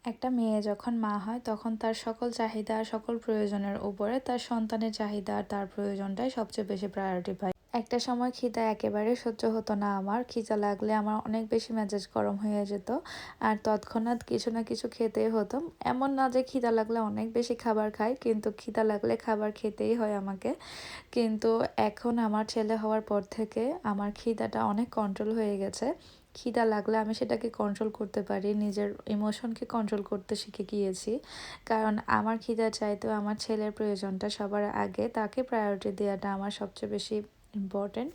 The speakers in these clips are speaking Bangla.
একটা মেয়ে যখন মা হয় তখন তার সকল চাহিদা সকল প্রয়োজনের উপরে তার সন্তানের চাহিদা তার প্রয়োজনটাই সবচেয়ে বেশি প্রায়োরিটি পায়। একটা সময় খিদা একেবারে সহ্য হতো না আমার। খিদা লাগলে আমার অনেক বেশি মেজাজ গরম হয়ে যেত আর তৎক্ষণাৎ কিছু না কিছু খেতেই হতো। এমন না যে খিদা লাগলে অনেক বেশি খাবার খাই, কিন্তু খিদা লাগলে খাবার খেতেই হয় আমাকে। কিন্তু এখন আমার ছেলে হওয়ার পর থেকে আমার খিদাটা অনেক কন্ট্রোল হয়ে গেছে। খিদা লাগলে আমি সেটাকে কন্ট্রোল করতে পারি, নিজের ইমোশনকে কন্ট্রোল করতে শিখে গিয়েছি। কারণ আমার খিদা চাইতেও আমার ছেলের প্রয়োজনটা সবার আগে, তাকে প্রায়োরিটি দেওয়াটা আমার সবচেয়ে বেশি ইম্পর্টেন্ট।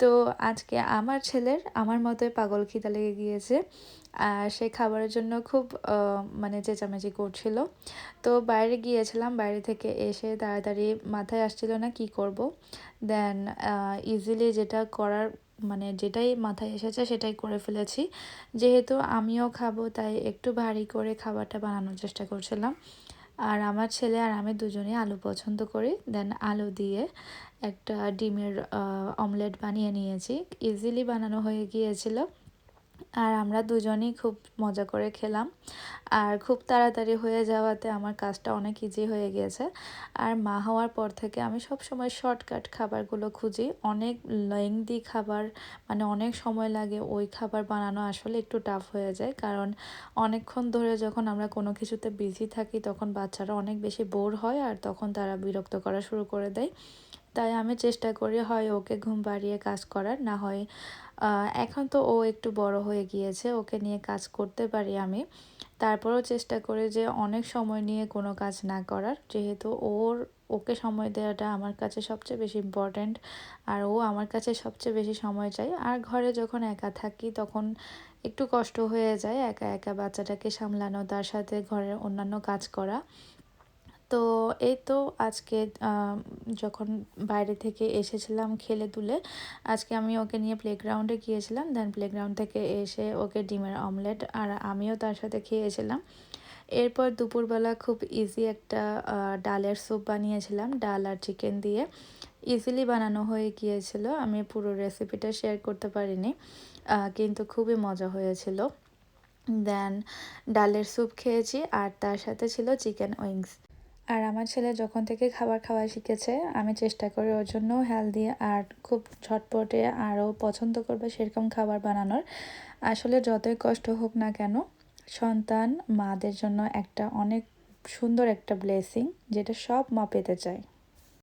তো আজকে আমার ছেলের আমার মতোই পাগল খিদা লেগে গিয়েছে আর সে খাবারের জন্য খুব মানে চেঁচামেচি করছিল। তো বাইরে গিয়েছিলাম, বাইরে থেকে এসে তাড়াতাড়ি মাথায় আসছিল না কি করব। দেন ইজিলি যেটা করার মানে যেটাই মাথায় এসেছে সেটাই করে ফেলেছি। যেহেতু আমিও খাবো তাই একটু ভারী করে খাবারটা বানানোর চেষ্টা করছিলাম। আর আমার ছেলে আর আমি দুজনেই আলু পছন্দ করি। দেন আলু দিয়ে একটা ডিমের অমলেট বানিয়ে নিয়েছি। ইজিলি বানানো হয়ে গিয়েছিল আর আমরা দুজনেই খুব মজা করে খেলাম। আর খুব তাড়াতাড়ি হয়ে যাওয়াতে আমার কাজটা অনেক ইজি হয়ে গিয়েছে। আর মা হওয়ার পর থেকে আমি সব সময় শর্টকাট খাবারগুলো খুঁজি। অনেক লেংদি খাবার মানে অনেক সময় লাগে, ওই খাবার বানানো আসলে একটু টাফ হয়ে যায়। কারণ অনেকক্ষণ ধরে যখন আমরা কোনো কিছুতে বিজি থাকি তখন বাচ্চারা অনেক বেশি বোর হয় আর তখন তারা বিরক্ত করা শুরু করে দেয়। তাই আমি চেষ্টা করি হয় ওকে ঘুম পাড়িয়ে কাজ করার, না হয় এখন তো ও একটু বড় হয়ে গিয়েছে, ওকে নিয়ে কাজ করতে পারি আমি। তারপরেও চেষ্টা করি যে অনেক সময় নিয়ে কোনো কাজ না করার, যেহেতু ওকে সময় দেওয়াটা আমার কাছে সবচেয়ে বেশি ইম্পর্ট্যান্ট। আর ও আমার কাছে সবচেয়ে বেশি সময় চাই। আর ঘরে যখন একা থাকি তখন একটু কষ্ট হয়ে যায় একা একা বাচ্চাটাকে সামলানো, তার সাথে ঘরের অন্যান্য কাজ করা। তো এই তো আজকে যখন বাইরে থেকে এসেছিলাম খেলে দুলে, আজকে আমি ওকে নিয়ে প্লেগ্রাউন্ডে গিয়েছিলাম। দেন প্লেগ্রাউন্ড থেকে এসে ওকে ডিমের অমলেট আর আমিও তার সাথে খেয়েছিলাম। এরপর দুপুরবেলা খুব ইজি একটা ডালের স্যুপ বানিয়েছিলাম, ডাল আর চিকেন দিয়ে। ইজিলি বানানো হয়ে গিয়েছিল, আমি পুরো রেসিপিটা শেয়ার করতে পারিনি, কিন্তু খুবই মজা হয়েছিল। দেন ডালের স্যুপ খেয়েছি আর তার সাথে ছিল চিকেন উইংস। আর আমার ছেলে যখন থেকে খাবার খাওয়া শিখেছে আমি চেষ্টা করি ওর জন্য হেলদি আর খুব ঝটপটে আরও পছন্দ করবে সেরকম খাবার বানানোর। আসলে যতই কষ্ট হোক না কেন, সন্তান মাদের জন্য একটা অনেক সুন্দর একটা ব্লেসিং, যেটা সব মা পেতে চায়।